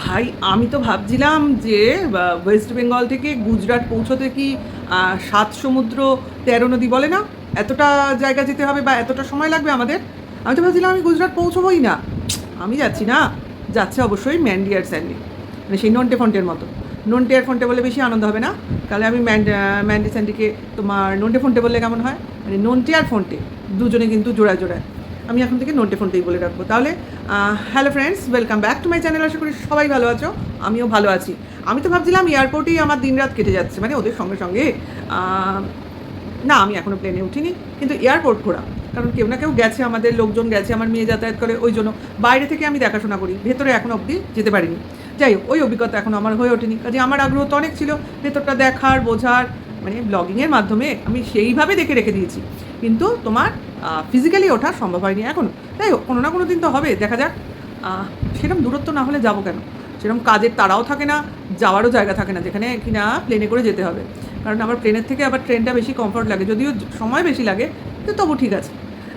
ভাই আমি তো ভাবছিলাম যে ওয়েস্ট বেঙ্গল থেকে গুজরাট পৌঁছোতে কি ৭ সমুদ্র ১৩ নদী বলে না, এতটা জায়গা যেতে হবে বা এতটা সময় লাগবে আমাদের। আমি তো ভাবছিলাম আমি গুজরাট পৌঁছবোই না। আমি যাচ্ছি না, যাচ্ছে অবশ্যই ম্যান্ডি আর স্যান্ডি, মানে সেই নন্টে ফন্টের মতো। নন্টে আর ফন্টে বলে বেশি আনন্দ হবে না, তাহলে আমি ম্যান্ডি স্যান্ডিকে তোমার নন্টে ফন্টে বললে কেমন হয়? মানে নন্টে আর ফন্টে দুজনে কিন্তু জোড়ায় জোড়ায়। আমি এখন থেকে নন্টে ফন্টেই বলে রাখবো তাহলে। Hello friends, welcome back to my channel. আশা করি সবাই ভালো আছো, আমিও ভালো আছি। আমি তো ভাবছিলাম এয়ারপোর্টেই আমার দিনরাত কেটে যাচ্ছে, মানে ওদের সঙ্গে সঙ্গে। না, আমি এখনও প্লেনে উঠিনি, কিন্তু এয়ারপোর্ট ঘোরা, কারণ কেউ না কেউ গেছে, আমাদের লোকজন গেছে, আমার মেয়ে যাতায়াত করে, ওই জন্য বাইরে থেকে আমি দেখাশোনা করি, ভেতরে এখনও অবধি যেতে পারিনি। যাই হোক, ওই অভিজ্ঞতা এখন আমার হয়ে ওঠেনি, কাজে আমার আগ্রহ তো অনেক ছিল ভেতরটা দেখার, বোঝার, মানে ব্লগিংয়ের মাধ্যমে আমি সেইভাবে দেখে রেখে দিয়েছি, কিন্তু তোমার ফিজিক্যালি ওঠা সম্ভব হয়নি এখনও। যাই হোক, কোনো না কোনো দিন তো হবে, দেখা যাক। সেরকম দূরত্ব না হলে যাবো কেন? সেরকম কাজের তাড়াও থাকে না, যাওয়ারও জায়গা থাকে না যেখানে কিনা প্লেনে করে যেতে হবে, কারণ আমার প্লেনের থেকে আবার ট্রেনটা বেশি কমফর্ট লাগে, যদিও সময় বেশি লাগে, কিন্তু তবু ঠিক আছে।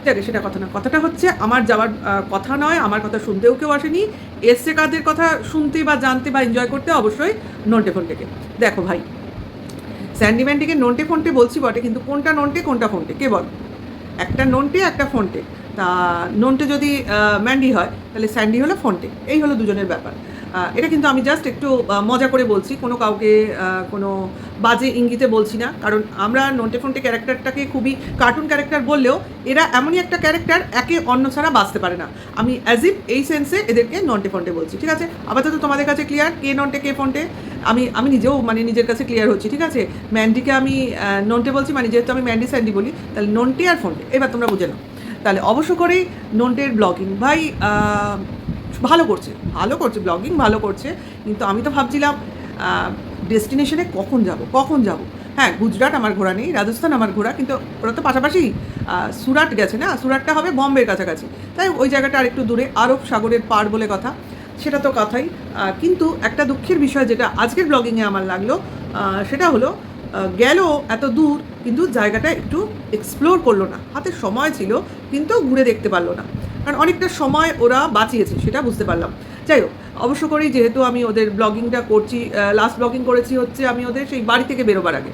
যাকে সেটা কথা না, কথাটা হচ্ছে আমার যাওয়ার কথা নয়, আমার কথা শুনতেও কেউ আসেনি, এসছে কাদের কথা শুনতে বা জানতে বা এনজয় করতে, অবশ্যই নন্টে ফন্টেকে। দেখো ভাই, স্যান্ডি ম্যান্ডিকে নন্টে ফন্টে বলছি বটে, কিন্তু কোনটা নন্টে কোনটা ফন্টে কে বল? একটা নন্টে একটা ফন্টে। তা নন্টে যদি ম্যান্ডি হয়, তাহলে স্যান্ডি হলো ফন্টে, এই হলো দুজনের ব্যাপার। এটা কিন্তু আমি জাস্ট একটু মজা করে বলছি, কোনো কাউকে কোনো বাজে ইঙ্গিতে বলছি না, কারণ আমরা নন্টে ফন্টে ক্যারেক্টারটাকে খুবই কার্টুন ক্যারেক্টার বললেও এরা এমনই একটা ক্যারেক্টার, একে অন্য ছাড়া বাঁচতে পারে না। আমি অ্যাজ ইফ এই সেন্সে এদেরকে নন্টে ফন্টে বলছি, ঠিক আছে? আপাতত তোমাদের কাছে ক্লিয়ার কে নন্টে কে ফন্টে? আমি নিজেও মানে নিজের কাছে ক্লিয়ার হচ্ছি, ঠিক আছে? ম্যান্ডিকে আমি নন্টে বলছি, মানে যেহেতু আমি ম্যান্ডি স্যান্ডি বলি, তাহলে নন্টে আর ফন্টে, এবার তোমরা বুঝে নাও। তাহলে অবশ্য করেই নন্টের ব্লগিং ভাই ভালো করছে, ভালো করছে, ব্লগিং ভালো করছে, কিন্তু আমি তো ভাবছিলাম ডেস্টিনেশনে কখন যাব কখন যাব। হ্যাঁ, গুজরাট আমার ঘোরা নেই, রাজস্থান আমার ঘোরা, কিন্তু ওরা তো পাশাপাশি। সুরাট গেছে না, সুরাটটা হবে বম্বের কাছাকাছি, তাই ওই জায়গাটা আরেকটু দূরে, আরব সাগরের পার বলে কথা, সেটা তো কথাই। কিন্তু একটা দুঃখের বিষয় যেটা আজকের ব্লগিংয়ে আমার লাগলো, সেটা হলো গেল এত দূর, কিন্তু জায়গাটা একটু এক্সপ্লোর করলো না। হাতে সময় ছিল, কিন্তু ঘুরে দেখতে পারলো না, কারণ অনেকটা সময় ওরা বাঁচিয়েছে, সেটা বুঝতে পারলাম। যাই হোক, অবশ্য করেই যেহেতু আমি ওদের ব্লগিংটা করছি, লাস্ট ব্লগিং করেছি হচ্ছে আমি ওদের সেই বাড়ি থেকে বেরোবার আগে,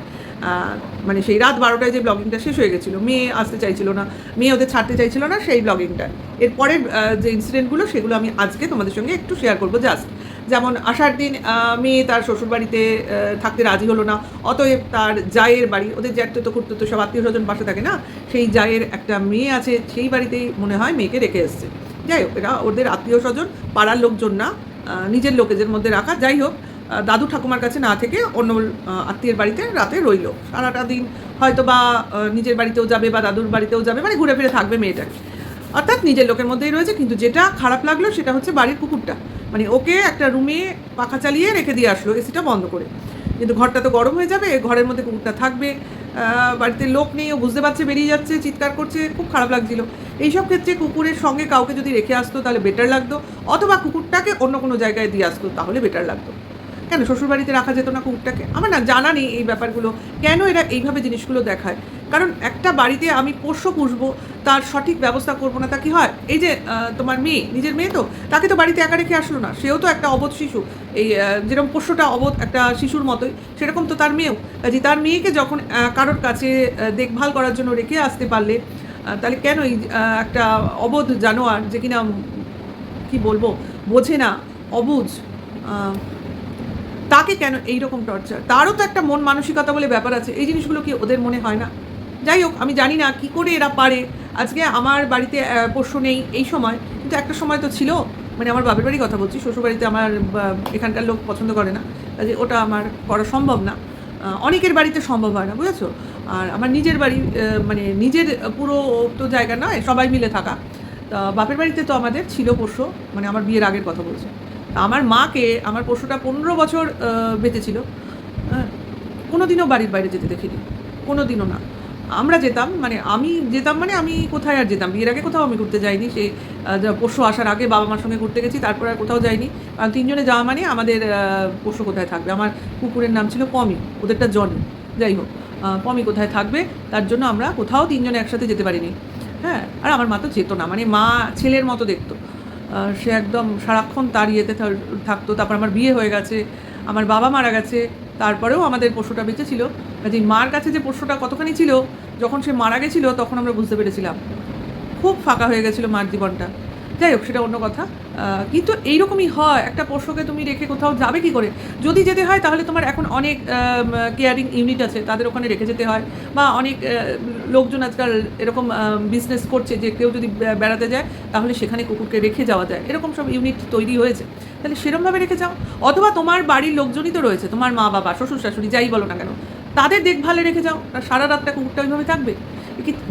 মানে সেই রাত 12টায় যে ব্লগিংটা শেষ হয়ে গেছিলো, মেয়ে আসতে চাইছিল না, মেয়ে ওদের ছাড়তে চাইছিল না, সেই ব্লগিংটা। এরপরের যে ইনসিডেন্টগুলো, সেগুলো আমি আজকে তোমাদের সঙ্গে একটু শেয়ার করবো। জাস্ট যেমন আসার দিন মেয়ে তার শ্বশুরবাড়িতে থাকতে রাজি হলো না, অতএব তার জায়ের বাড়ি, ওদের জ্যাঠতো তো খুঁড়তো তো সব আত্মীয় স্বজন পাশে থাকে না, সেই জায়ের একটা মেয়ে আছে, সেই বাড়িতেই মনে হয় মেয়েকে রেখে এসছে। যাই হোক, এরা ওদের আত্মীয় স্বজন, পাড়ার লোকজন না, নিজের লোকেদের মধ্যে রাখা। যাই হোক, দাদু ঠাকুমার কাছে না থেকে অন্য আত্মীয়ের বাড়িতে রাতে রইল, সারাটা দিন হয়তো বা নিজের বাড়িতেও যাবে বা দাদুর বাড়িতেও যাবে, মানে ঘুরে ফিরে থাকবে মেয়েটাকে, অর্থাৎ নিজের লোকের মধ্যেই রয়েছে। কিন্তু যেটা খারাপ লাগলো সেটা হচ্ছে বাড়ির কুকুরটা, মানে ওকে একটা রুমে পাখা চালিয়ে রেখে দিয়ে আসলো, এসিটা বন্ধ করে, কিন্তু ঘরটা তো গরম হয়ে যাবে, ঘরের মধ্যে কুকুরটা থাকবে, বাড়িতে লোক নেই, ও বুঝতে পারছে, বেরিয়ে যাচ্ছে, চিৎকার করছে, খুব খারাপ লাগছিল। এইসব ক্ষেত্রে কুকুরের সঙ্গে কাউকে যদি রেখে আসতো তাহলে বেটার লাগতো, অথবা কুকুরটাকে অন্য কোনো জায়গায় দিয়ে আসতো, তাহলে বেটার লাগতো। কেন শ্বশুরবাড়িতে রাখা যেত না কুকুরটাকে? আমার না জানা নেই এই ব্যাপারগুলো, কেন এরা এইভাবে জিনিসগুলো দেখায়। কারণ একটা বাড়িতে আমি পোষ্য পুষবো, তার সঠিক ব্যবস্থা করবো না, তা কি হয়? এই যে তোমার মেয়ে, নিজের মেয়ে তো, তাকে তো বাড়িতে একা রেখে আসলো না, সেও তো একটা অবোধ শিশু। এই যেরকম পোষ্যটা অবোধ একটা শিশুর মতোই, সেরকম তো তার মেয়েও। যে তার মেয়েকে যখন কারোর কাছে দেখভাল করার জন্য রেখে আসতে পারলে, তাহলে কেন এই একটা অবোধ জানোয়ার, যে কিনা কি বলবো, বোঝে না, অবুঝ, তাকে কেন এইরকম টর্চার? তারও তো একটা মন মানসিকতা বলে ব্যাপার আছে, এই জিনিসগুলো কি ওদের মনে হয় না? যাই হোক, আমি জানি না কী করে এরা পারে। আজকে আমার বাড়িতে পোষ্য নেই এই সময়, কিন্তু একটা সময় তো ছিল, মানে আমার বাপের বাড়ির কথা বলছি, শ্বশুরবাড়িতে আমার এখানকার লোক পছন্দ করে না, কাজে ওটা আমার করা সম্ভব না, অনেকের বাড়িতে সম্ভব হয় না, বুঝেছো? আর আমার নিজের বাড়ি, মানে নিজের পুরো তো জায়গা নয়, সবাই মিলে থাকা। তা বাপের বাড়িতে তো আমাদের ছিল পোষ্য, মানে আমার বিয়ের আগের কথা বলছি। আমার মাকে আমার পশুটা 15 বছর বেঁচে ছিল, কোনো দিনও বাড়ির বাইরে যেতে দেখিনি, কোনো দিনও না। আমরা যেতাম, মানে আমি যেতাম, মানে আমি কোথায় আর যেতাম, বিয়ের আগে কোথাও আমি ঘুরতে যাইনি, সেই পোষ্য আসার আগে বাবা মার সঙ্গে ঘুরতে গেছি, তারপর আর কোথাও যাইনি, কারণ তিনজনে যাওয়া মানে আমাদের পোষ্য কোথায় থাকবে। আমার কুকুরের নাম ছিল পমি, ওদেরটা জনি। যাই হোক, পমি কোথায় থাকবে, তার জন্য আমরা কোথাও তিনজনে একসাথে যেতে পারিনি। হ্যাঁ, আর আমার মা তো যেত না, মানে মা ছেলের মতো দেখতো, সে একদম সারাক্ষণ তার ইয়েতে থাকতো। তারপর আমার বিয়ে হয়ে গেছে, আমার বাবা মারা গেছে, তারপরেও আমাদের পোষ্যটা বেঁচে ছিল। কাজে মার কাছে যে পোষ্যটা কতখানি ছিল, যখন সে মারা গেছিলো তখন আমরা বুঝতে পেরেছিলাম খুব ফাঁকা হয়ে গেছিলো মার জীবনটা। যাই হোক, সেটা অন্য কথা। কিন্তু এইরকমই হয়, একটা পোষ্যকে তুমি রেখে কোথাও যাবে কি করে? যদি যেতে হয় তাহলে তোমার এখন অনেক কেয়ারিং ইউনিট আছে, তাদের ওখানে রেখে যেতে হয়। বা অনেক লোকজন আজকাল এরকম বিজনেস করছে যে কেউ যদি বেড়াতে যায় তাহলে সেখানে কুকুরকে রেখে যাওয়া যায়, এরকম সব ইউনিট তৈরি হয়েছে। তাহলে সেরকমভাবে রেখে যাও, অথবা তোমার বাড়ির লোকজনই তো রয়েছে, তোমার মা বাবা, শ্বশুর শাশুড়ি, যাই বলো না কেন, তাদের দেখভালে রেখে যাও। সারা রাতটা কুকুরটা ওইভাবে থাকবে?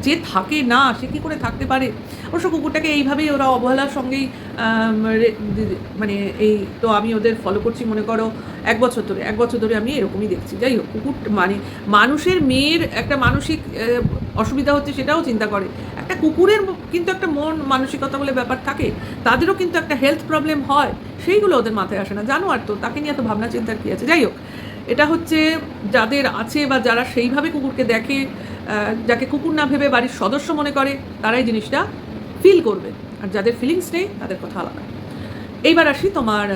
যে থাকে না সে কী করে থাকতে পারে? অবশ্য কুকুরটাকে এইভাবেই ওরা অবহেলার সঙ্গেই মানে এই তো আমি ওদের ফলো করছি মনে করো 1 বছর ধরে আমি এরকমই দেখছি। যাই হোক, কুকুর মানে মানুষের মেয়ের একটা মানসিক অসুবিধা হচ্ছে সেটাও চিন্তা করে, একটা কুকুরের কিন্তু একটা মন মানসিকতা বলে ব্যাপার থাকে, তাদেরও কিন্তু একটা হেলথ প্রবলেম হয়, সেইগুলো ওদের মাথায় আসে না। জানো, আর তো তাকে নিয়ে এত ভাবনা চিন্তার কী আছে? যাই হোক, এটা হচ্ছে যাদের আছে বা যারা সেইভাবে কুকুরকে দেখে, যাকে কুকুর না ভেবে বাড়ির সদস্য মনে করে, তারাই জিনিসটা ফিল করবে। আর যাদের ফিলিংস নেই তাদের কথা আলাদা। এইবার আসি তোমার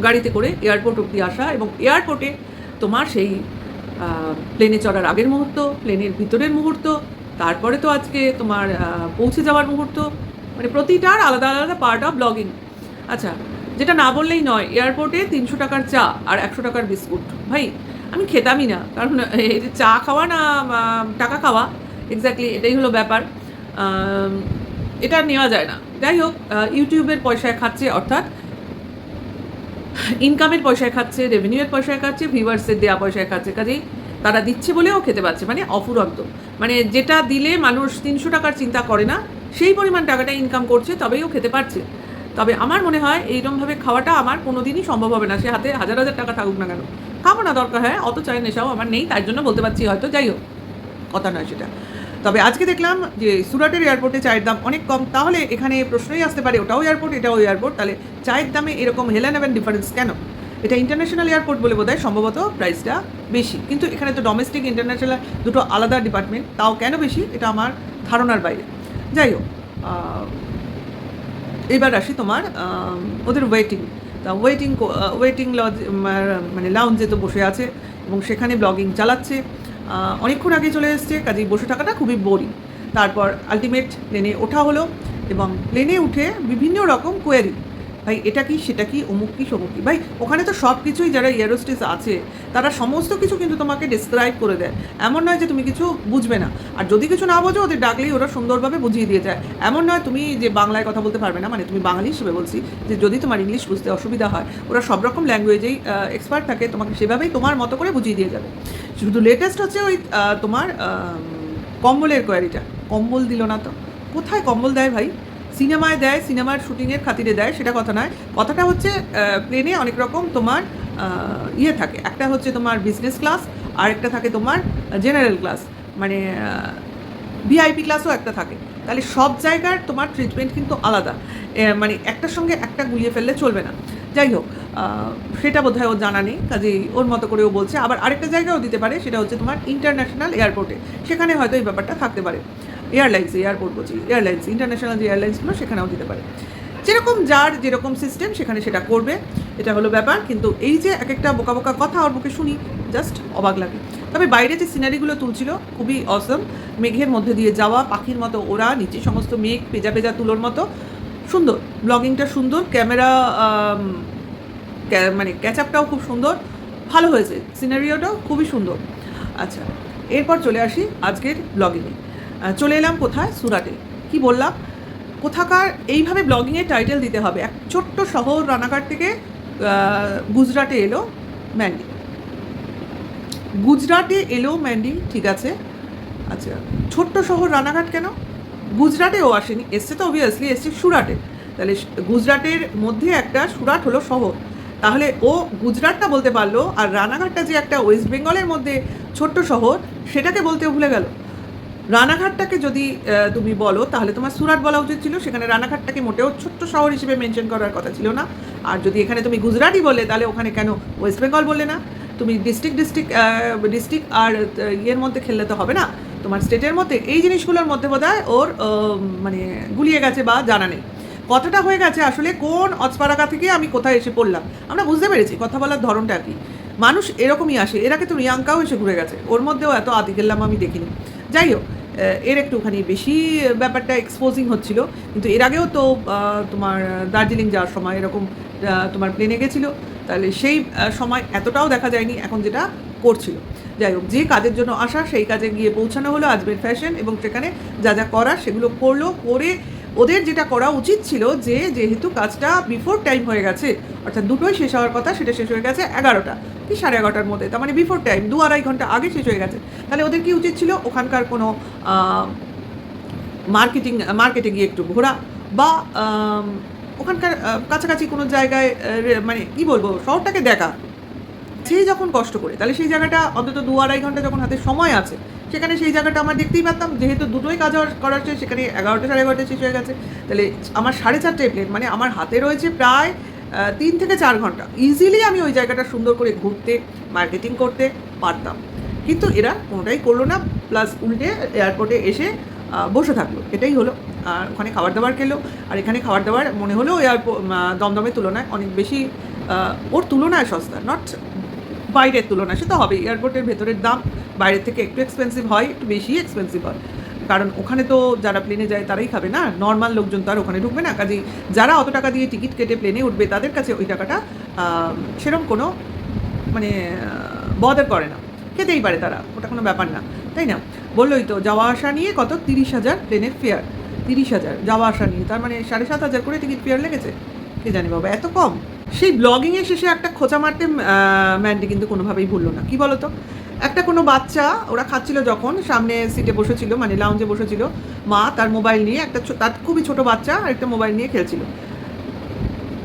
গাড়িতে করে এয়ারপোর্ট অবধি আসা, এবং এয়ারপোর্টে তোমার সেই প্লেনে চড়ার আগের মুহূর্ত, প্লেনের ভিতরের মুহূর্ত, তারপরে তো আজকে তোমার পৌঁছে যাওয়ার মুহূর্ত, মানে প্রতিটার আলাদা আলাদা পার্ট অফ ব্লগিং। আচ্ছা, যেটা না বললেই নয়, এয়ারপোর্টে 300 টাকার চা আর 100 টাকার বিস্কুট। ভাই, আমি খেতামই না, কারণ এই যে চা খাওয়া না টাকা খাওয়া, এক্স্যাক্টলি এটাই হলো ব্যাপার। এটা নেওয়া যায় না। যাই হোক, ইউটিউবের পয়সায় খাচ্ছে, অর্থাৎ ইনকামের পয়সায় খাচ্ছে, রেভিনিউয়ের পয়সায় খাচ্ছে, ভিউয়ার্সের দেওয়া পয়সায় খাচ্ছে। কাজেই তারা দিচ্ছে বলেও খেতে পাচ্ছে, মানে অফুরন্ত। মানে যেটা দিলে মানুষ 300 টাকার চিন্তা করে না, সেই পরিমাণ টাকাটা ইনকাম করছে, তবেই ও খেতে পারছে। তবে আমার মনে হয় এইরকমভাবে খাওয়াটা আমার কোনো দিনই সম্ভব হবে না, সে হাতে 1000 টাকা থাকুক না কেন। খাবো না, দরকার হয়, অত চাই নেশাও আমার নেই, তার জন্য বলতে পারছি হয়তো। যাই হোক, কথা নয় সেটা। তবে আজকে দেখলাম যে সুরাটের এয়ারপোর্টে চায়ের দাম অনেক কম। তাহলে এখানে প্রশ্নই আসতে পারে, ওটাও এয়ারপোর্ট এটাও এয়ারপোর্ট, তাহলে চায়ের দামে এরকম হেলেন এবং ডিফারেন্স কেন? এটা ইন্টারন্যাশনাল এয়ারপোর্ট বলে বোধহয় সম্ভবত প্রাইসটা বেশি, কিন্তু এখানে তো ডোমেস্টিক ইন্টারন্যাশনাল দুটো আলাদা ডিপার্টমেন্ট, তাও কেন বেশি এটা আমার ধারণার বাইরে। যাই হোক, এবার আসি তোমার ওদের ওয়েটিং। তা ওয়েটিং লজ মানে লাউঞ্জে তো বসে আছে এবং সেখানে ব্লগিং চালাচ্ছে। অনেকক্ষণ আগে চলে এসছে, কাজেই বসে থাকাটা খুবই বোরিং। তারপর আলটিমেট প্লেনে ওঠা হলো, এবং প্লেনে উঠে বিভিন্ন রকম কোয়ারি, ভাই এটা কি সেটা কি অমুক কি সমুক কি। ভাই ওখানে তো সব কিছুই, যারা এয়ারোস্টেস আছে তারা সমস্ত কিছু কিন্তু তোমাকে ডিসক্রাইব করে দেয়, এমন নয় যে তুমি কিছু বুঝবে না। আর যদি কিছু না বোঝো, ওদের ডাকলেই ওরা সুন্দরভাবে বুঝিয়ে দিয়ে যায়। এমন নয় তুমি যে বাংলায় কথা বলতে পারবে না, মানে তুমি বাঙালি হিসেবে বলছি, যে যদি তোমার ইংলিশ বুঝতে অসুবিধা হয়, ওরা সব রকম ল্যাঙ্গুয়েজেই এক্সপার্ট থাকে, তোমাকে সেভাবেই তোমার মতো করে বুঝিয়ে দিয়ে যাবে। শুধু লেটেস্ট হচ্ছে ওই তোমার কম্বলের কোয়ারিটা। কম্বল দিল না তো? কোথায় কম্বল দেয় ভাই? সিনেমায় দেয়, সিনেমার শুটিংয়ের খাতিরে দেয়, সেটা কথা নয়। কথাটা হচ্ছে প্লেনে অনেক রকম তোমার ইয়ে থাকে, একটা হচ্ছে তোমার বিজনেস ক্লাস, আর একটা থাকে তোমার জেনারেল ক্লাস, মানে ভিআইপি ক্লাসও একটা থাকে। তাহলে সব জায়গার তোমার ট্রিটমেন্ট কিন্তু আলাদা, মানে একটার সঙ্গে একটা গুলিয়ে ফেললে চলবে না। যাই হোক, সেটা বোধহয় ওর জানা নেই, কাজেই ওর মতো করে ও বলছে। আবার আরেকটা জায়গাও দিতে পারে, সেটা হচ্ছে তোমার ইন্টারন্যাশনাল এয়ারপোর্টে, সেখানে হয়তো এই ব্যাপারটা থাকতে পারে। এয়ারপোর্ট বলছি, এয়ারলাইন্স, ইন্টারন্যাশনাল যে এয়ারলাইন্সগুলো সেখানেও দিতে পারে। যেরকম যার যেরকম সিস্টেম সেখানে সেটা করবে, এটা হলো ব্যাপার। কিন্তু এই যে এক একটা বোকা বোকা কথা ওর মুখে শুনি, জাস্ট অবাক লাগে। তবে বাইরে যে সিনারিগুলো তুলছিল খুবই অসম, মেঘের মধ্যে দিয়ে যাওয়া, পাখির মতো ওরা, নিচে সমস্ত মেঘ, পেজা পেজা তুলোর মতো সুন্দর, ব্লগিংটা সুন্দর, ক্যামেরা মানে ক্যাচআপটাও খুব সুন্দর, ভালো হয়েছে, সিনারিওটাও খুবই সুন্দর। আচ্ছা, এরপর চলে আসি আজকের ব্লগিংয়ে। চলে এলাম কোথায়? সুরাটে। কি বললাম, কোথাকার এইভাবে ব্লগিংয়ের টাইটেল দিতে হবে। এক ছোট্ট শহর রানাঘাট থেকে গুজরাটে এলো ম্যান্ডি। গুজরাটে এলো ম্যান্ডি, ঠিক আছে। আচ্ছা, ছোট্ট শহর রানাঘাট কেন? গুজরাটেও আসেনি, এসছে তো অবভিয়াসলি এসছে সুরাটে। তাহলে গুজরাটের মধ্যে একটা সুরাট হলো শহর, তাহলে ও গুজরাটটা বলতে পারলো, আর রানাঘাটটা যে একটা ওয়েস্ট বেঙ্গলের মধ্যে ছোট্ট শহর, সেটাকে বলতে ভুলে গেল। রানাঘাটটাকে যদি তুমি বলো তাহলে তোমার সুরাট বলা উচিত ছিল, সেখানে রানাঘাটটাকে মোটেও ছোট্ট শহর হিসেবে মেনশন করার কথা ছিল না। আর যদি এখানে তুমি গুজরাটই বললে, তাহলে ওখানে কেন ওয়েস্ট বেঙ্গল বললে না? তুমি ডিস্ট্রিক্ট আর ইয়ের মধ্যে খেললে তো হবে না, তোমার স্টেটের মধ্যে। এই জিনিসগুলোর মধ্যে বোধহয় ওর মানে গুলিয়ে গেছে বা জানা নেই। কথাটা হয়ে গেছে আসলে কোন অজপাড়াগা থেকে আমি কোথায় এসে পড়লাম। আমরা বুঝতে পেরেছি কথা বলার ধরনটা কি। মানুষ এরকমই আসে, এর আগে তো রিয়াঙ্কাও এসে ঘুরে গেছে, ওর মধ্যেও এত আতিকেল্লাম আমি দেখিনি। যাই হোক, এর একটুখানি বেশি ব্যাপারটা এক্সপোজিং হচ্ছিল, কিন্তু এর আগেও তো তোমার দার্জিলিং যাওয়ার সময় এরকম তোমার প্লেনে গেছিলো, তাহলে সেই সময় এতটাও দেখা যায়নি এখন যেটা করছিল। যাই হোক, যে কাজের জন্য আসা সেই কাজে গিয়ে পৌঁছানো হলো আজমের ফ্যাশন, এবং সেখানে যা যা করা সেগুলো করলো, করে ওদের যেটা করা উচিত ছিল যে যেহেতু কাজটা বিফোর টাইম হয়ে গেছে, অর্থাৎ দুটোই শেষ হওয়ার কথা, সেটা শেষ হয়ে গেছে 11টা কি 11:30টার মধ্যে, তার মানে বিফোর টাইম 2-2.5 ঘন্টা আগে শেষ হয়ে গেছে। তাহলে ওদের কি উচিত ছিল ওখানকার কোনো মার্কেটে গিয়ে একটু ঘোরা, বা ওখানকার কাছাকাছি কোনো জায়গায় মানে কি বলবো শহরটাকে দেখা। সেই যখন কষ্ট করে, তাহলে সেই জায়গাটা অন্তত 2-2.5 ঘন্টা যখন হাতে সময় আছে, সেখানে সেই জায়গাটা আমার দেখতেই পারতাম। যেহেতু দুটোই কাজ করার ছিল, সেখানে 11টা 11:30 শেষ হয়ে গেছে, তাহলে আমার 4:30টায় প্লেন, মানে আমার হাতে রয়েছে প্রায় 3 থেকে 4 ঘন্টা। ইজিলি আমি ওই জায়গাটা সুন্দর করে ঘুরতে, মার্কেটিং করতে পারতাম, কিন্তু এরা কোনোটাই করলো না, প্লাস উল্টে এয়ারপোর্টে এসে বসে থাকলো। এটাই হলো। আর ওখানে খাবার দাবার খেলো, আর এখানে খাবার দাবার মনে হলো দমদমের তুলনায় অনেক বেশি, ওর তুলনায় সস্তা, নট বাইরের তুলনায়, সে তো হবেই, এয়ারপোর্টের ভেতরের দাম বাইরের থেকে একটু এক্সপেন্সিভ হয়, একটু বেশি এক্সপেন্সিভ হয়, কারণ ওখানে তো যারা প্লেনে যায় তারাই খাবে না, নর্মাল লোকজন তো আর ওখানে ঢুকবে না। কাজেই যারা অত টাকা দিয়ে টিকিট কেটে প্লেনে উঠবে তাদের কাছে ওই টাকাটা সেরকম কোনো মানে বদার করে না, খেতেই পারে তারা, ওটা কোনো ব্যাপার না, তাই না? বললোই তো যাওয়া আসা নিয়ে কত 30,000 প্লেনের ফেয়ার, 30,000 যাওয়া আসা নিয়ে, তার মানে 7,500 করে টিকিট ফেয়ার লেগেছে। কে জানি বাবা এত কম। সেই ব্লগিংয়ের শেষে একটা খোঁচা মারতে ম্যান্ডি কিন্তু কোনোভাবেই ভুললো না। কি বলো তো, একটা কোনো বাচ্চা ওরা খাচ্ছিল যখন, সামনে সিটে বসেছিল, মানে লাউঞ্জে বসেছিল, মা তার মোবাইল নিয়ে, একটা তার খুবই ছোটো বাচ্চা আর একটা মোবাইল নিয়ে খেলছিল।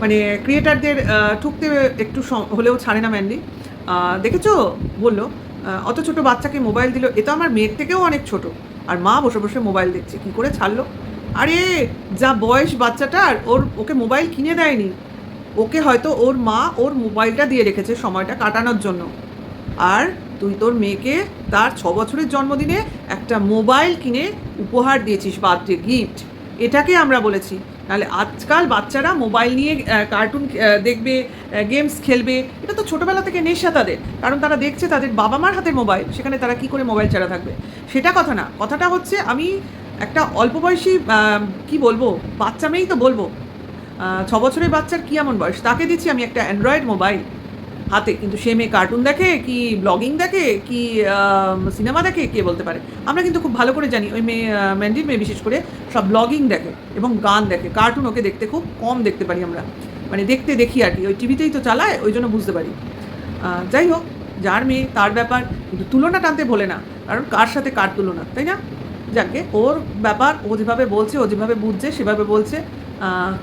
মানে ক্রিয়েটারদের ঠুকতে একটু হলেও ছাড়ে না ম্যান্ডি। দেখেছো বললো, অত ছোট বাচ্চাকে মোবাইল দিল, এ তো আমার মেয়ের থেকেও অনেক ছোট, আর মা বসে বসে মোবাইল দেখছে, কী করে ছাড়লো? আরে যা বয়স বাচ্চাটার, ওকে মোবাইল কিনে দেয়নি, ওকে হয়তো ওর মা ওর মোবাইলটা দিয়ে রেখেছে সময়টা কাটানোর জন্য, আর তুই তোর মেয়েকে তার 6 বছরের জন্মদিনে একটা মোবাইল কিনে উপহার দিয়েছিস, বার্থডে গিফট। এটাকে আমরা বলেছি। নাহলে আজকাল বাচ্চারা মোবাইল নিয়ে কার্টুন দেখবে, গেমস খেলবে, এটা তো ছোটোবেলা থেকে নেশা তাদের, কারণ তারা দেখছে তাদের বাবা মার হাতের মোবাইল, সেখানে তারা কি করে মোবাইল ছাড়া থাকবে, সেটা কথা না। কথাটা হচ্ছে আমি একটা অল্প বয়সী কি বলবো, বাচ্চা মেয়েই তো বলবো, 6 বছরের বাচ্চার কী এমন বয়স, তাকে দিচ্ছি আমি একটা অ্যান্ড্রয়েড মোবাইল হাতে, কিন্তু সে মেয়ে কার্টুন দেখে কি ব্লগিং দেখে কি সিনেমা দেখে কে বলতে পারে। আমরা কিন্তু খুব ভালো করে জানি ওই মেয়ে, ম্যান্ডির মেয়ে বিশেষ করে সব ব্লগিং দেখে এবং গান দেখে, কার্টুন ওকে দেখতে খুব কম দেখতে পারি আমরা, মানে দেখি আর কি, ওই টিভিতেই তো চালায়, ওই জন্য বুঝতে পারি। যাই হোক, যার মেয়ে তার ব্যাপার, কিন্তু তুলনা টানতে ভোলে না, কারণ কার সাথে কার তুলনা, তাই না? যাকে ওর ব্যাপার, ও যেভাবে বলছে, ও যেভাবে বুঝছে সেভাবে বলছে,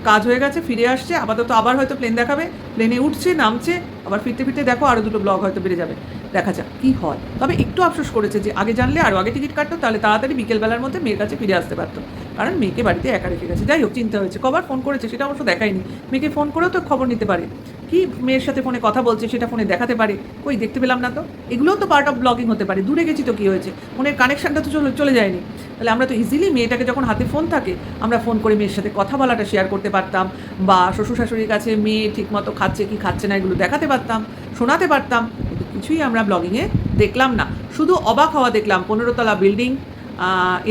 কাজ হয়ে গেছে, ফিরে আসছে, আপাতত আবার হয়তো প্লেন দেখাবে, প্লেনে উঠছে নামছে, আবার ফিরতে ফিরতে দেখো আরও 2টো ব্লগ হয়তো বেড়ে যাবে, দেখা যাক কী হয়। তবে একটু আফসোস করেছে যে আগে জানলে আরও আগে টিকিট কাটতো, তাহলে তাড়াতাড়ি বিকেলবেলার মধ্যে মেয়ের কাছে ফিরে আসতে পারতো, কারণ মেয়েকে বাড়িতে একা রেখে গেছে। যাই হোক, চিন্তা হয়েছে, কবার ফোন করেছে সেটা অবশ্য দেখায়নি, মেয়েকে ফোন করেও তো খবর নিতে পারে, কি মেয়ের সাথে ফোনে কথা বলছে সেটা ফোনে দেখাতে পারে, কই দেখতে পেলাম না তো। এগুলোও তো পার্ট অফ ব্লগিং হতে পারে, দূরে গেছি তো কী হয়েছে, ফোনের কানেকশানটা তো চলে যায়নি, তাহলে আমরা তো ইজিলি মেয়েটাকে যখন হাতে ফোন থাকে আমরা ফোন করে মেয়ের সাথে কথা বলাটা শেয়ার করতে পারতাম, বা শ্বশুর শাশুড়ির কাছে মেয়ে ঠিকমতো খাচ্ছে কি খাচ্ছে না এগুলো দেখাতে পারতাম, শোনাতে পারতাম, কিন্তু কিছুই আমরা ব্লগিংয়ে দেখলাম না। শুধু অবাক হওয়া দেখলাম, 15তলা বিল্ডিং,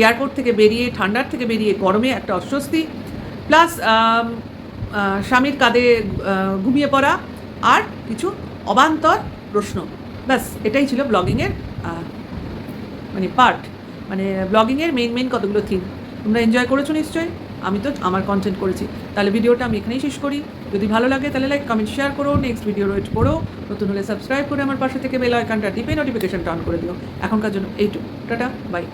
এয়ারপোর্ট থেকে বেরিয়ে, ঠান্ডার থেকে বেরিয়ে গরমে একটা অস্বস্তি, প্লাস স্বামীর কাঁধে ঘুমিয়ে পড়া, আর কিছু অবান্তর প্রশ্ন, ব্যাস এটাই ছিল ব্লগিংয়ের মানে পার্ট, মানে ব্লগিংয়ের মেইন কতগুলো থিম। তোমরা এনজয় করেছো নিশ্চয়ই, আমি তো আমার কন্টেন্ট করেছি। তাহলে ভিডিওটা আমি এখানেই শেষ করি। যদি ভালো লাগে তাহলে লাইক কমেন্ট শেয়ার করো, নেক্সট ভিডিও ওয়েট করো, নতুন হলে সাবস্ক্রাইব করে আমার পাশে থেকে বেল আইকনটা টিপে নোটিফিকেশনটা অন করে দিও। এখনকার জন্য এইটুকু, টাটা বাই।